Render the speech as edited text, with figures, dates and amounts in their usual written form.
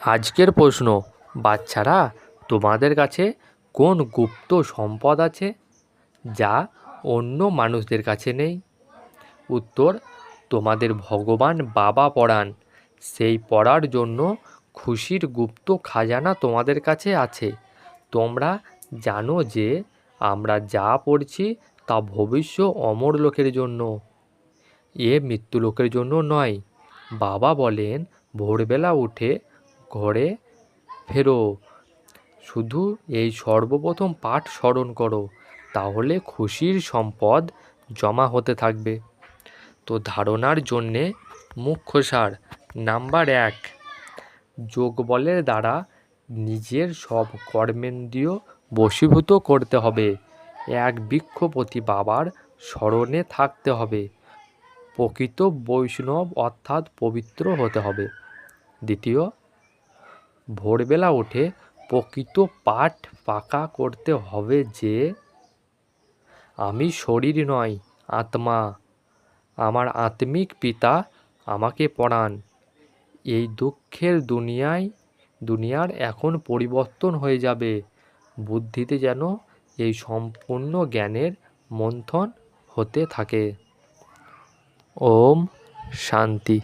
আজকের প্রশ্ন, বাচ্চারা, তোমাদের কাছে কোন গুপ্ত সম্পদ আছে যা অন্য মানুষদের কাছে নেই? উত্তর, তোমাদের ভগবান বাবা পড়ান, সেই পড়ার জন্য খুশির গুপ্ত খাজানা তোমাদের কাছে আছে। তোমরা জানো যে আমরা যা পড়ছি তা ভবিষ্য অমর লোকের জন্য, মৃত্যু লোকের জন্য নয়। বাবা বলেন, ভোরবেলা উঠে ঘরে ফেরো, শুধু এই সর্বপ্রথম পাঠ স্মরণ করো, তাহলে খুশির সম্পদ জমা হতে থাকবে। তো ধারণার জন্যে মুখ্য সার: নাম্বার 1, যোগবলের দ্বারা নিজের সব কর্মেন্দ্রিয় বশীভূত করতে হবে। এক বৃক্ষপতি বাবার স্মরণে থাকতে হবে। প্রকৃত বৈষ্ণব অর্থাৎ পবিত্র হতে হবে। দ্বিতীয়, ভোরবেলা উঠে প্রকৃত পাঠ পাকা করতে হবে যে আমি শরীর নয়, আত্মা। আমার আত্মিক পিতা আমাকে পড়ান। এই দুঃখের দুনিয়ার এখন পরিবর্তন হয়ে যাবে। বুদ্ধিতে যেন এই সম্পূর্ণ জ্ঞানের মন্থন হতে থাকে। ওম শান্তি।